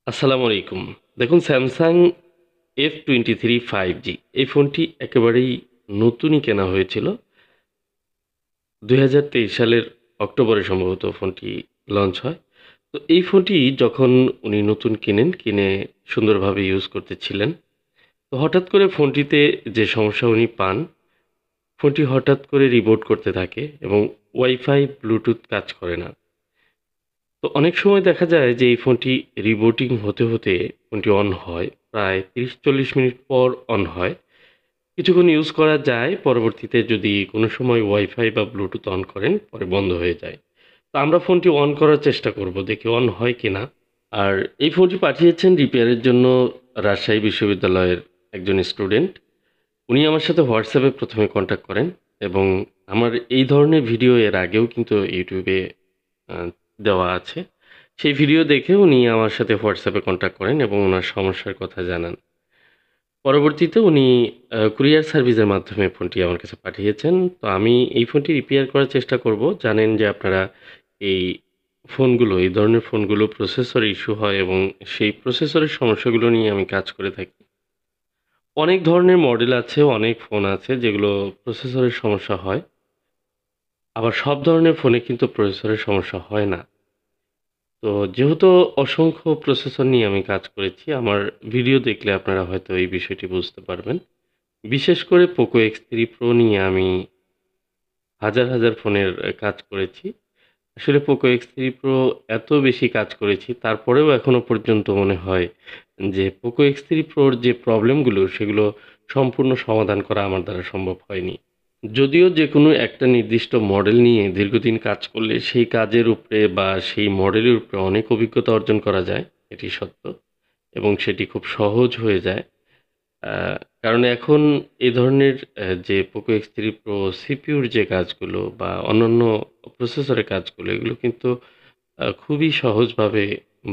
আসসালামু আলাইকুম। দেখুন স্যামসাং F23 5G এই ফোনটি একেবারেই নতুনই কেনা হয়েছিল। 2023 সালের অক্টোবরে সম্ভবত ফোনটি লঞ্চ হয়। তো এই ফোনটি যখন উনি নতুন কিনেন, কিনে সুন্দরভাবে ইউজ করতেছিলেন। তো হঠাৎ করে ফোনটিতে যে সমস্যা উনি পান, ফোনটি হঠাৎ করে রিবুট করতে থাকে এবং ওয়াইফাই, ব্লুটুথ কাজ করে না। তো অনেক সময় দেখা যায় যে এই ফোনটি রিবুটিং হতে হতে ফোনটি অন হয়, প্রায় 30-40 মিনিট পর অন হয়। কিছুক্ষণ ইউজ করা যায়, পরবর্তীতে যদি কোনো সময় ওয়াইফাই বা ব্লুটুথ অন করেন পরে বন্ধ হয়ে যায়। তো আমরা ফোনটি অন করার চেষ্টা করব, দেখি অন হয় কিনা। আর এই ফোনটি পাঠিয়েছেন রিপেয়ারের জন্য রাজশাহী বিশ্ববিদ্যালয়ের একজন স্টুডেন্ট। উনি আমার সাথে হোয়াটসঅ্যাপে প্রথমে কন্ট্যাক্ট করেন এবং আমার এই ধরনের ভিডিও এর আগেও কিন্তু ইউটিউবে দেওয়া আছে। সেই ভিডিও দেখে উনি আমার সাথে হোয়াটসঅ্যাপে কন্ট্যাক্ট করেন এবং ওনার সমস্যার কথা জানান। পরবর্তীতে উনি কুরিয়ার সার্ভিসের মাধ্যমে ফোনটি আমার কাছে পাঠিয়েছেন। তো আমি এই ফোনটি রিপেয়ার করার চেষ্টা করব। জানেন যে আপনারা এই ফোনগুলো, এই ধরনের ফোনগুলো প্রসেসর ইস্যু হয় এবং সেই প্রসেসরের সমস্যাগুলো নিয়ে আমি কাজ করে থাকি। অনেক ধরনের মডেল আছে, অনেক ফোন আছে যেগুলো প্রসেসরের সমস্যা হয়। আবার সব ধরনের ফোনে কিন্তু প্রসেসরের সমস্যা হয় না। তো যেহেতু অসংখ্য প্রসেসর নিয়ে আমি কাজ করেছি, আমার ভিডিও দেখলে আপনারা হয়তো এই বিষয়টি বুঝতে পারবেন। বিশেষ করে পোকো এক্স থ্রি প্রো নিয়ে আমি হাজার হাজার ফোনের কাজ করেছি। আসলে পোকো এক্স থ্রি প্রো এত বেশি কাজ করেছি, তারপরেও এখনো পর্যন্ত মনে হয় যে পোকো এক্স থ্রি প্রোর যে প্রবলেমগুলো সেগুলো সম্পূর্ণ সমাধান করা আমার দ্বারা সম্ভব হয়নি। যদিও যে কোনো একটা নির্দিষ্ট মডেল নিয়ে দীর্ঘদিন কাজ করলে সেই কাজের উপরে বা সেই মডেলের উপরে অনেক অভিজ্ঞতা অর্জন করা যায়, এটি সত্য, এবং সেটি খুব সহজ হয়ে যায়। কারণ এখন এই ধরনের যে পোকো এক্স থ্রি প্রো সিপিউর যে কাজগুলো বা অন্যান্য প্রসেসরের কাজগুলো, এগুলো কিন্তু খুবই সহজভাবে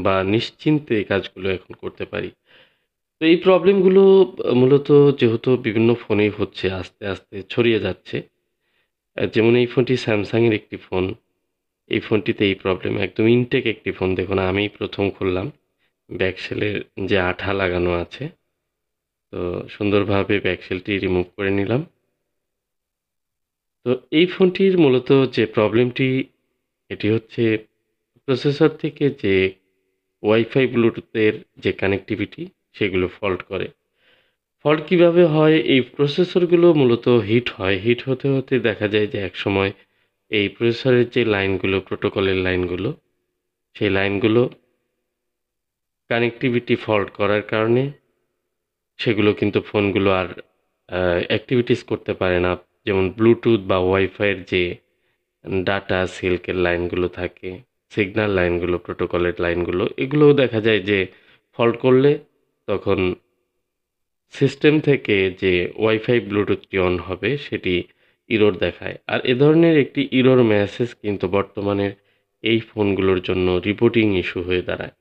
বা নিশ্চিন্তে এই কাজগুলো এখন করতে পারি। তো এই প্রবলেমগুলো মূলত যেহেতু বিভিন্ন ফোনেই হচ্ছে, আস্তে আস্তে ছড়িয়ে যাচ্ছে। যেমন এই ফোনটি স্যামসাংয়ের একটি ফোন। এই ফোনটিতে এই প্রবলেম, একদম ইনটেক একটি ফোন। দেখুন আমিই প্রথম খুললাম, ব্যাকসেলের যে আঠা লাগানো আছে, তো সুন্দরভাবে ব্যাকসেলটি রিমুভ করে নিলাম। তো এই ফোনটির মূলত যে প্রবলেমটি, এটি হচ্ছে প্রসেসর থেকে যে ওয়াইফাই ব্লুটুথের যে কানেক্টিভিটি সেগুলো ফল্ট করে। ফল্ট কিভাবে হয়? এই প্রসেসরগুলো মূলত হিট হয়। হিট হতে হতে দেখা যায় যে একসময় এই প্রসেসরের যে লাইনগুলো, প্রোটোকলের লাইনগুলো, সেই লাইনগুলো কানেক্টিভিটি ফল্ট করার কারণে সেগুলো কিন্তু ফোনগুলো আর অ্যাক্টিভিটিস করতে পারে না। যেমন ব্লুটুথ বা ওয়াইফাইয়ের যে ডাটা সিল্কের লাইনগুলো থাকে, সিগন্যাল লাইনগুলো, প্রোটোকলের লাইনগুলো, এগুলোও দেখা যায় যে ফল্ট করলে তখন সিস্টেম থেকে যে ওয়াইফাই ব্লুটুথটি অন হবে সেটি ইরর দেখায়। আর এ ধরনের একটি ইরর মেসেজ কিন্তু বর্তমানের এই ফোনগুলোর জন্য রিবুটিং ইস্যু হয়ে দাঁড়ায়।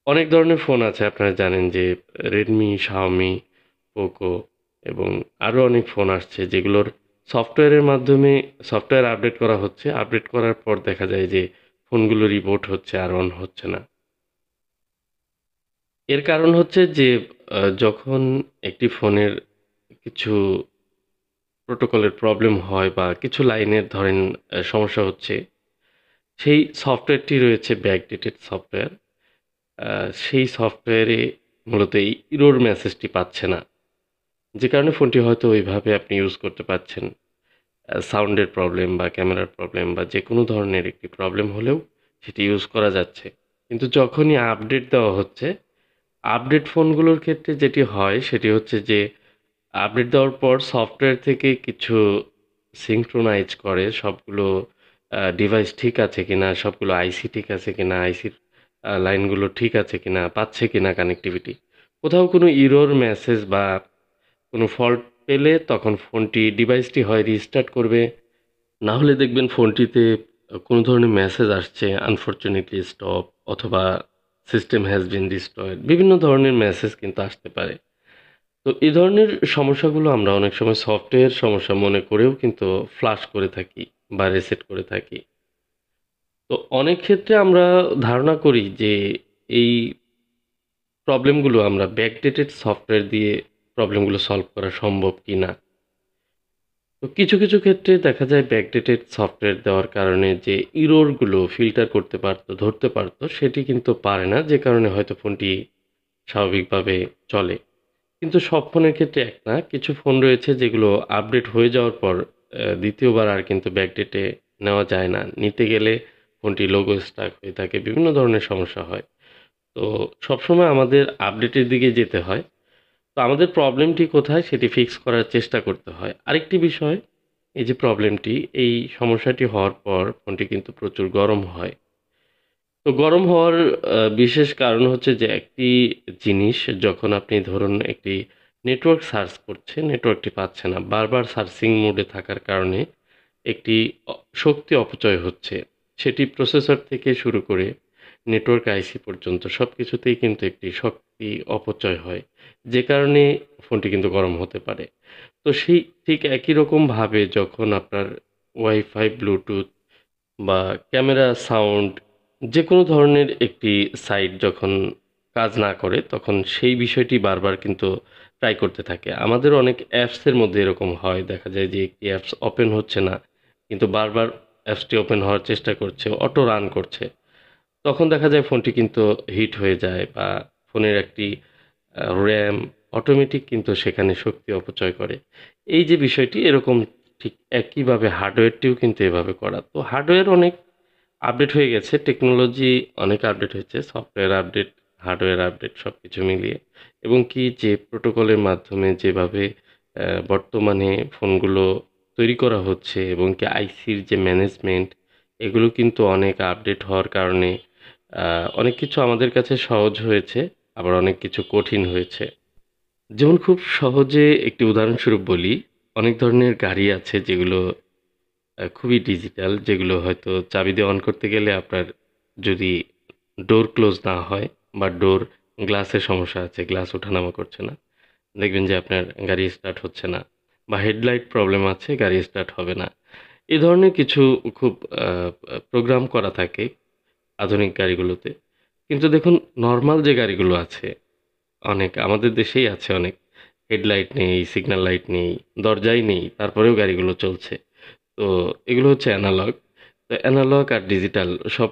অনেক ধরনের ফোন আছে, আপনারা জানেন যে রেডমি, শাওমি, পোকো এবং আরও অনেক ফোন আসছে যেগুলোর সফটওয়্যারের মাধ্যমে সফটওয়্যার আপডেট করা হচ্ছে। আপডেট করার পর দেখা যায় যে ফোনগুলো রিবুট হচ্ছে আর অন হচ্ছে না। এর কারণ হচ্ছে যে যখন একটি ফোনের কিছু প্রোটোকলের প্রবলেম হয় বা কিছু লাইনের ধরেন সমস্যা হচ্ছে, সেই সফটওয়্যারটি রয়েছে ব্যাকডেটেড সফটওয়্যার। সেই সফটওয়্যারে মূলত এই ইরর মেসেজটি পাচ্ছে না। যে কারণে ফোনটি হয়তো ওইভাবে আপনি ইউজ করতে পারছেন। সাউন্ডের প্রবলেম বা ক্যামেরার প্রবলেম বা যেকোনো ধরনের একটি প্রবলেম হলেও সেটি ইউজ করা যাচ্ছে। কিন্তু যখনই আপডেট দেওয়া হচ্ছে, আপডেট ফোনগুলোর ক্ষেত্রে যেটি হয় সেটি হচ্ছে যে আপডেট দেওয়ার পর সফটওয়্যার থেকে কিছু সিঙ্ক্রোনাইজ করে সবগুলো ডিভাইস ঠিক আছে কিনা, সবগুলো আইসি ঠিক আছে কিনা, আইসির লাইনগুলো ঠিক আছে কিনা, পাচ্ছে কিনা কানেক্টিভিটি। কোথাও কোনো ইরর মেসেজ বা কোনো ফল্ট পেলে তখন ডিভাইসটি হয় রিস্টার্ট করবে। না হলে দেখবেন ফোনটিতে কোনো ধরনের মেসেজ আসছে, আনফরচুনেটলি স্টপ, অথবা সিস্টেম হ্যাজ বিন ডিস্ট্রয়েড, বিভিন্ন ধরনের মেসেজ কিন্তু আসতে পারে। তো এই ধরনের সমস্যাগুলো আমরা অনেক সময় সফটওয়্যার সমস্যা মনে করেও কিন্তু ফ্লাশ করে থাকি বা রিসেট করে থাকি। তো অনেক ক্ষেত্রে আমরা ধারণা করি যে এই প্রবলেমগুলো আমরা ব্যাকডেটেড সফটওয়্যার দিয়ে প্রবলেমগুলো সলভ করা সম্ভব কিনা। তো কিছু ক্ষেত্রে দেখা যায় ব্যাকডেটেড সফটওয়্যার দেওয়ার কারণে যে ইররগুলো ফিল্টার করতে পারতো, ধরতে পারতো, সেটি কিন্তু পারে না, যে কারণে হয়তো ফোনটি স্বাভাবিকভাবে চলে। কিন্তু সব ফোনের ক্ষেত্রে এক না। কিছু ফোন রয়েছে যেগুলো আপডেট হয়ে যাওয়ার পর দ্বিতীয়বার আর কিন্তু ব্যাকডেটে নেওয়া যায় না। নিতে গেলে ফোনটি লোগো স্টাক হয়ে থাকে, বিভিন্ন ধরনের সমস্যা হয়। তো সবসময় আমাদের আপডেটের দিকে যেতে হয়। তো আমাদের প্রবলেমটি কোথায় সেটি ফিক্স করার চেষ্টা করতে হয়। আরেকটি বিষয়, এই যে প্রবলেমটি, এই সমস্যাটি হওয়ার পর ফোনটি কিন্তু প্রচুর গরম হয়। তো গরম হওয়ার বিশেষ কারণ হচ্ছে যে একটি জিনিস, যখন আপনি ধরুন একটি নেটওয়ার্ক সার্চ করছেন, নেটওয়ার্কটি পাচ্ছে না। বারবার সার্চিং মোডে থাকার কারণে একটি শক্তি অপচয় হচ্ছে। সেটি প্রসেসর থেকে শুরু করে নেটওয়ার্ক আইসি পর্যন্ত সবকিছুতেই কিন্তু একটি শক্তি অপচয় হয়। যে কারণে ফোনটি কিন্তু গরম হতে পারে। তো সেই ঠিক একই রকমভাবে যখন আপনার ওয়াইফাই, ব্লুটুথ বা ক্যামেরা, সাউন্ড, যেকোনো ধরনের একটি সাইট যখন কাজ না করে, তখন সেই বিষয়টি বারবার কিন্তু ট্রাই করতে থাকে। আমাদের অনেক অ্যাপসের মধ্যে এরকম হয়। দেখা যায় যে একটি অ্যাপস ওপেন হচ্ছে না, কিন্তু বারবার অ্যাপসটি ওপেন হওয়ার চেষ্টা করছে, অটো রান করছে। তখন দেখা যায় ফোনটি কিন্তু হিট হয়ে যায়, বা ফোনের একটি র্যাম অটোমেটিক কিন্তু সেখানে শক্তি অপচয় করে। এই যে বিষয়টি এরকম, ঠিক একইভাবে হার্ডওয়্যারটিও কিন্তু এভাবে করা। তো হার্ডওয়্যার অনেক আপডেট হয়ে গেছে, টেকনোলজি অনেক আপডেট হয়েছে, সফটওয়্যার আপডেট, হার্ডওয়্যার আপডেট সবকিছু মিলিয়ে। এবং কি যে প্রোটোকলের মাধ্যমে যেভাবে বর্তমানে ফোনগুলো তৈরি করা হচ্ছে, এবং কি আইসির যে ম্যানেজমেন্ট, এগুলো কিন্তু অনেক আপডেট হওয়ার কারণে অনেক কিছু আমাদের কাছে সহজ হয়েছে, আবার অনেক কিছু কঠিন হয়েছে। যেমন খুব সহজে একটি উদাহরণস্বরূপ বলি, অনেক ধরনের গাড়ি আছে যেগুলো খুবই ডিজিটাল, যেগুলো হয়তো চাবি দিয়ে অন করতে গেলে আপনার যদি ডোর ক্লোজ না হয়, বা ডোর গ্লাসের সমস্যা আছে, গ্লাস ওঠানামা করছে না, দেখবেন যে আপনার গাড়ি স্টার্ট হচ্ছে না, বা হেডলাইট প্রবলেম আছে, গাড়ি স্টার্ট হবে না। এই ধরনের কিছু খুব প্রোগ্রাম করা থাকে আধুনিক গাড়িগুলোতে। কিন্তু দেখুন, নর্মাল যে গাড়িগুলো আছে, অনেক আমাদের দেশেই আছে অনেক, হেডলাইট নেই, সিগন্যাল লাইট নেই, দরজাই নেই, তারপরেও গাড়িগুলো চলছে। তো এগুলো হচ্ছে অ্যানালগ। তো অ্যানালগ আর ডিজিটাল সব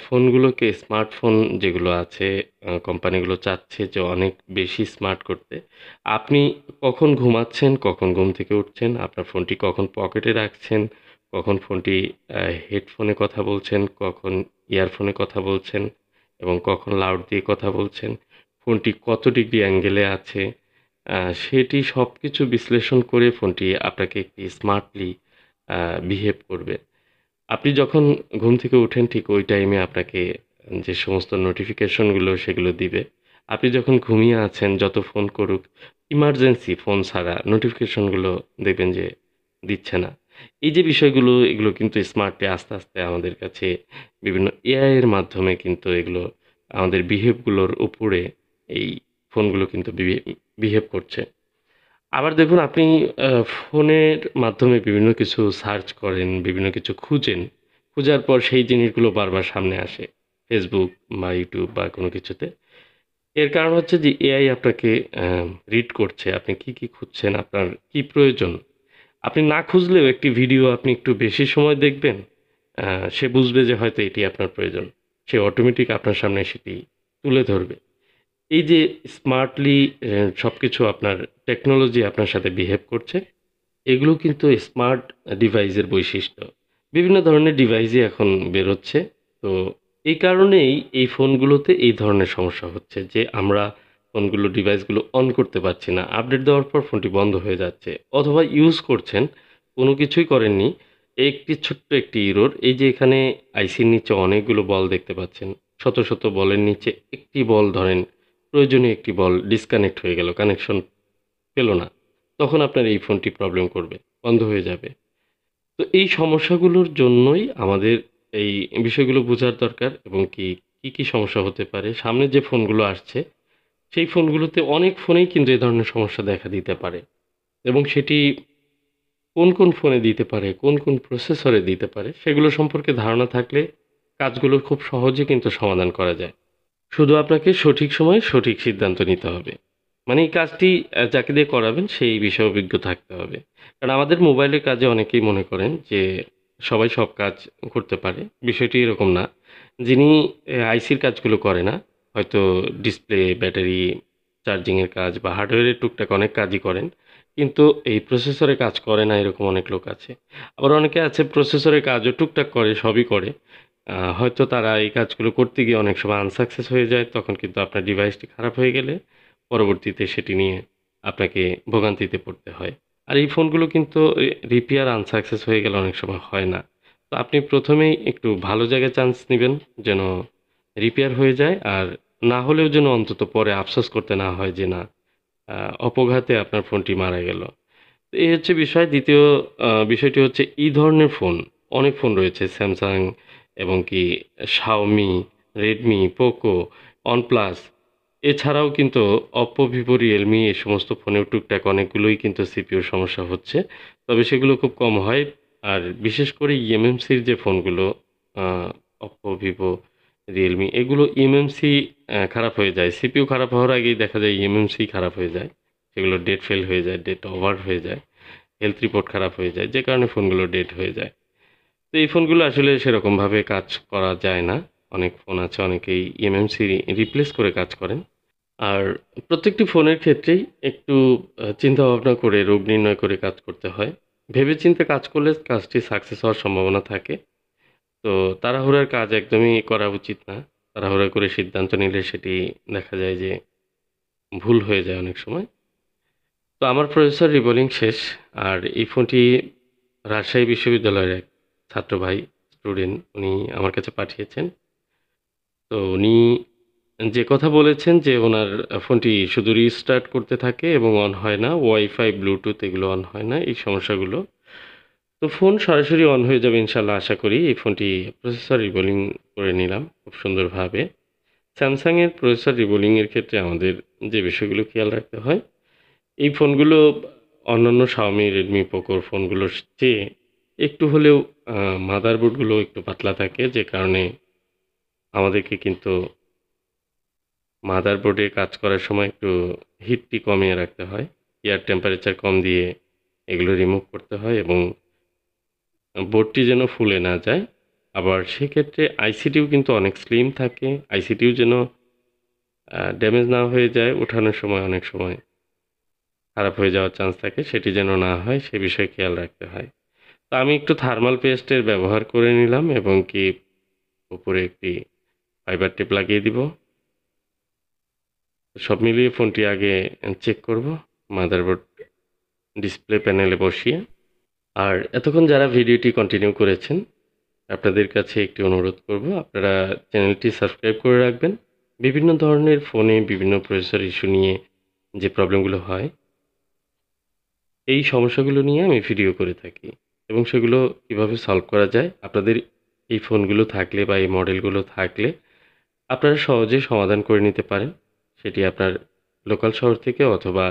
ফোনগুলোকে, স্মার্টফোন যেগুলো আছে, কোম্পানিগুলো চাচ্ছে যে অনেক বেশি স্মার্ট করতে। আপনি কখন ঘুমাচ্ছেন, কখন ঘুম থেকে উঠছেন, আপনার ফোনটি কখন পকেটে রাখছেন, কখন ফোনটি হেডফোনে কথা বলছেন, কখন ইয়ারফোনে কথা বলছেন, এবং কখন লাউড দিয়ে কথা বলছেন, ফোনটি কত ডিগ্রি অ্যাঙ্গেলে আছে, সেটি সবকিছু বিশ্লেষণ করে ফোনটি আপনাকে একটি স্মার্টলি বিহেভ করবে। আপনি যখন ঘুম থেকে উঠেন ঠিক ওই টাইমে আপনাকে যে সমস্ত নোটিফিকেশনগুলো সেগুলো দিবে। আপনি যখন ঘুমিয়ে আছেন, যত ফোন করুক, ইমার্জেন্সি ফোন ছাড়া নোটিফিকেশনগুলো দেখবেন যে দিচ্ছে না। এই যে বিষয়গুলো, এগুলো কিন্তু স্মার্টলি আস্তে আমাদের কাছে বিভিন্ন এআই এর মাধ্যমে কিন্তু এগুলো আমাদের বিহেভগুলোর উপরে এই ফোনগুলো কিন্তু বিহেভ করছে। আবার দেখুন, আপনি ফোনের মাধ্যমে বিভিন্ন কিছু সার্চ করেন, বিভিন্ন কিছু খুঁজেন। খোঁজার পর সেই জিনিসগুলো বারবার সামনে আসে। Facebook বা YouTube বা কোনো কিছুতে। এর কারণ হচ্ছে যে এআই আপনাকে রিড করছে। আপনি কি খুঁজছেন, আপনার কি প্রয়োজন। আপনি না খুঁজলেও একটি ভিডিও আপনি একটু বেশি সময় দেখবেন, আ সে বুঝবে যে হয়তো এটি আপনার প্রয়োজন। সে অটোমেটিক আপনার সামনে সেটি তুলে ধরবে। এই যে স্মার্টলি সবকিছু আপনার টেকনোলজি আপনার সাথে বিহেভ করছে, এগুলো কিন্তু স্মার্ট ডিভাইসের বৈশিষ্ট্য। বিভিন্ন ধরনের ডিভাইসই এখন বেরোচ্ছে। তো এই কারণেই এই ফোনগুলোতে এই ধরনের সমস্যা হচ্ছে যে আমরা ফোনগুলো, ডিভাইসগুলো অন করতে পারছি না। আপডেট দেওয়ার পর ফোনটি বন্ধ হয়ে যাচ্ছে। অথবা ইউজ করছেন, কোনো কিছুই করেননি। একটি ছোট্ট একটি এরর, এই যে এখানে আইসির নিচে অনেকগুলো বল দেখতে পাচ্ছেন। শত বলের নিচে একটি বল ধরেন, প্রয়োজনীয় একটি বল ডিসকানেক্ট হয়ে গেল, কানেকশন পেল না। তখন আপনার এই ফোনটি প্রবলেম করবে, বন্ধ হয়ে যাবে। তো এই সমস্যাগুলোর জন্যই আমাদের এই বিষয়গুলো বোঝার দরকার, এবং কি সমস্যা হতে পারে। সামনে যে ফোনগুলো আসছে, সেই ফোনগুলোতে অনেক ফোনেই কিন্তু এ ধরনের সমস্যা দেখা দিতে পারে, এবং সেটি কোন ফোনে দিতে পারে, কোন প্রসেসরে দিতে পারে, সেগুলো সম্পর্কে ধারণা থাকলে কাজগুলো খুব সহজে কিন্তু সমাধান করা যায়। শুধু আপনাকে সঠিক সময়ে সঠিক সিদ্ধান্ত নিতে হবে। মানে এই কাজটি যাকে দিয়ে করাবেন সেই বিষয়ে অভিজ্ঞ থাকতে হবে। কারণ আমাদের মোবাইলের কাজে অনেকেই মনে করেন যে সবাই সব কাজ করতে পারে। বিষয়টি এরকম না। যিনি আইসির কাজগুলো করে না, হয়তো ডিসপ্লে, ব্যাটারি, চার্জিংয়ের কাজ বা হার্ডওয়্যারের টুকটাক অনেক কাজই করেন। কিন্তু এই প্রসেসরে কাজ করে না এরকম অনেক লোক আছে। আবার অনেকে আছে প্রসেসরের কাজও টুকটাক করে, সবই করে। হয়তো তারা এই কাজগুলো করতে গিয়ে অনেক সময় আনসাকসেস হয়ে যায়। তখন কিন্তু আপনার ডিভাইসটি খারাপ হয়ে গেলে পরবর্তীতে সেটি নিয়ে আপনাকে ভোগান্তিতে পড়তে হয়। আর এই ফোনগুলো কিন্তু রিপেয়ার আনসাকসেস হয়ে গেলে অনেক সময় হয় না। তো আপনি ১ম এই একটু ভালো জায়গায় চান্স নিবেন যেন রিপেয়ার হয়ে যায়। আর না হলেও যেন অন্তত পরে আফসোস করতে না হয় যে না, অপঘাতে আপনার ফোনটি মারা গেল। তো এই হচ্ছে বিষয়। ২য় বিষয়টি হচ্ছে এই ধরনের ফোন, অনেক ফোন রয়েছে Samsung এবং কি Xiaomi, Redmi, Poco, OnePlus এছাড়াও কিন্তু Oppo, Vivo, Realme এই সমস্ত ফোনেও টুকটাক অনেকগুলোই কিন্তু সিপিইউর সমস্যা হচ্ছে। তবে সেগুলো খুব কম হয়। আর বিশেষ করে eMMC-র যে ফোনগুলো আ Oppo, Vivo, Realme এগুলো eMMC খারাপ হয়ে যায়। সিপিইউ খারাপ হওয়ার আগেই দেখা যায় eMMC খারাপ হয়ে যায়। সেগুলো ডেট ফেল হয়ে যায়, ডেট ওভার হয়ে যায়। হেলথ রিপোর্ট খারাপ হয়ে যায়, যে কারণে ফোনগুলো ডেড হয়ে যায়। তো এই ফোনগুলো আসলে সেরকমভাবে কাজ করা যায় না। অনেক ফোন আছে অনেকেই এমএমসি রিপ্লেস করে কাজ করেন। আর প্রত্যেকটি ফোনের ক্ষেত্রেই একটু চিন্তা ভাবনা করে রোগ নির্ণয় করে কাজ করতে হয়। ভেবেচিন্তে কাজ করলে কাজটি সাকসেস হওয়ার সম্ভাবনা থাকে। তো তাড়াহুড়ার কাজ একদমই করা উচিত না। তাড়াহুড়া করে সিদ্ধান্ত নিলে সেটি দেখা যায় যে ভুল হয়ে যায় অনেক সময়। তো আমার প্রসেসর রিবোলিং শেষ। আর এই ফোনটি রাজশাহী বিশ্ববিদ্যালয়ের এক ছাত্র ভাই, স্টুডেন্ট, উনি আমার কাছে পাঠিয়েছেন। তো উনি যে কথা বলেছেন যে ওনার ফোনটি শুধু রিস্টার্ট করতে থাকে এবং অন হয় না, ওয়াইফাই, ব্লুটুথ এগুলো অন হয় না, এই সমস্যাগুলো। তো ফোন সরাসরি অন হয়ে যাবে ইনশাল্লাহ আশা করি। এই ফোনটি প্রসেসর রিবোলিং করে নিলাম খুব সুন্দরভাবে। স্যামসাংয়ের প্রসেসর রিবোলিংয়ের ক্ষেত্রে আমাদের যে বিষয়গুলো খেয়াল রাখতে হয়, এই ফোনগুলো অন্যান্য Xiaomi, Redmi, Poco র ফোনগুলোর চেয়ে একটু হলেও মাদারবোর্ডগুলো একটু পাতলা থাকে, যে কারণে আমাদেরকে কিন্তু মাদারবোর্ডে কাজ করার সময় একটু হিটটি কমিয়ে রাখতে হয়। এয়ার টেম্পারেচার কম দিয়ে এগুলো রিমুভ করতে হয় এবং বোর্ডটি যেন ফুলে না যায়। আবার সেক্ষেত্রে আইসিটিও কিন্তু অনেক স্লিম থাকে। আইসিটিও যেন ড্যামেজ না হয়ে যায়, ওঠানোর সময় অনেক সময় খারাপ হয়ে যাওয়ার চান্স থাকে, সেটি যেন না হয় সে বিষয়ে খেয়াল রাখতে হয়। তো আমি একটু থার্মাল পেস্টের ব্যবহার করে নিলাম এবং কি উপরে একটি ফাইবার টেপ লাগিয়ে দিব। সব মিলিয়ে ফোনটি আগে চেক করব মাদারবোর্ড ডিসপ্লে প্যানেলে বসিয়ে। আর এতক্ষণ যারা ভিডিওটি কন্টিনিউ করেছেন আপনাদের কাছে একটি অনুরোধ করব, আপনারা চ্যানেলটি সাবস্ক্রাইব করে রাখবেন। বিভিন্ন ধরনের ফোনে বিভিন্ন প্রসেসর ইস্যু নিয়ে যে প্রবলেমগুলো হয়, এই সমস্যাগুলো নিয়ে আমি ভিডিও করে থাকি এবং সেগুলো কিভাবে সলভ করা যায়, আপনাদের এই ফোনগুলো থাকলে বা এই মডেলগুলো থাকলে আপনারা সহজে সমাধান করে নিতে পারেন। সেটি আপনার লোকাল শহর থেকে অথবা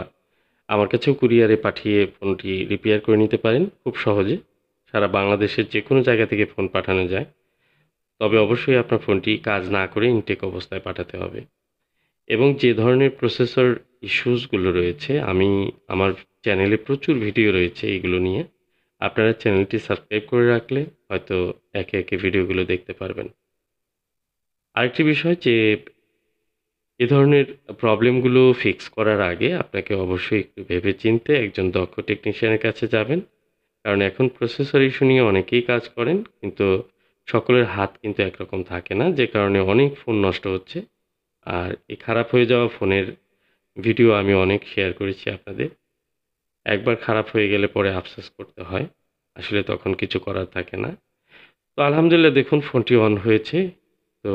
আমার কাছেও কুরিয়ারে পাঠিয়ে ফোনটি রিপেয়ার করে নিতে পারেন খুব সহজে। সারা বাংলাদেশের যে কোনো জায়গা থেকে ফোন পাঠানো যায়। তবে অবশ্যই আপনার ফোনটি কাজ না করে ইনটেক অবস্থায় পাঠাতে হবে। এবং যে ধরনের প্রসেসর ইস্যুসগুলো রয়েছে, আমি আমার চ্যানেলে প্রচুর ভিডিও রয়েছে এইগুলো নিয়ে। আপনারা চ্যানেলটি সাবস্ক্রাইব করে রাখলে হয়তো একে একে ভিডিওগুলো দেখতে পারবেন। আরেকটি বিষয় যে এ ধরনের প্রবলেমগুলো ফিক্স করার আগে আপনাকে অবশ্যই একটু ভেবেচিন্তে একজন দক্ষ টেকনিশিয়ানের কাছে যাবেন। কারণ এখন প্রসেসর ইস্যু নিয়ে অনেকেই কাজ করেন, কিন্তু সকলের হাত কিন্তু একরকম থাকে না, যে কারণে অনেক ফোন নষ্ট হচ্ছে। আর এই খারাপ হয়ে যাওয়া ফোনের ভিডিও আমি অনেক শেয়ার করেছি আপনাদের। একবার খারাপ হয়ে গেলে পরে আফসোস করতে হয়। আসলে তখন কিছু করার থাকে না। তো আলহামদুলিল্লাহ দেখুন ফোনটি অন হয়েছে। তো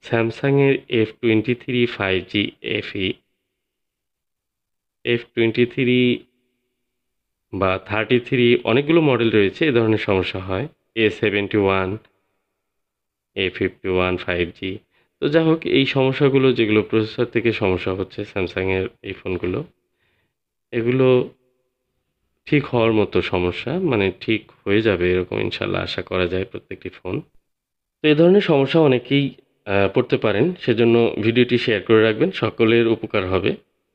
স্যামসাংয়ের F23 5G FE, F23 বা 33 অনেকগুলো মডেল রয়েছে এ ধরনের সমস্যা হয়। A71, A51 5G। তো যাই হোক এই সমস্যাগুলো যেগুলো প্রসেসর থেকে সমস্যা হচ্ছে স্যামসাংয়ের এই ফোনগুলো, এগুলো ঠিক হওয়ার মতো সমস্যা, মানে ঠিক হয়ে যাবে এরকম ইনশাল্লাহ আশা করা যায় প্রত্যেকটি ফোন। তো এই ধরনের সমস্যা অনেকেই পড়তে পারেন সেজন্য ভিডিওটি শেয়ার করে রাখবেন। সকলের উপকার হবে।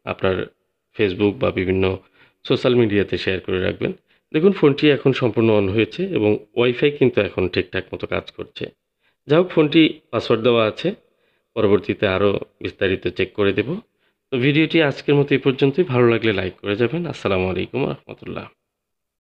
আপনার ফেসবুক বা বিভিন্ন সোশ্যাল মিডিয়াতে শেয়ার করে রাখবেন। দেখুন ফোনটি এখন সম্পূর্ণ অন হয়েছে এবং ওয়াইফাই কিন্তু এখন ঠিকঠাক মতো কাজ করছে। যাই হোক ফোনটি পাসওয়ার্ড দেওয়া আছে। পরবর্তীতে আরও বিস্তারিত চেক করে দেব। তো ভিডিওটি আজকের মতো এই পর্যন্তই। ভালো লাগলে লাইক করে যাবেন। আসসালামু আলাইকুম ওয়া রাহমাতুল্লাহ।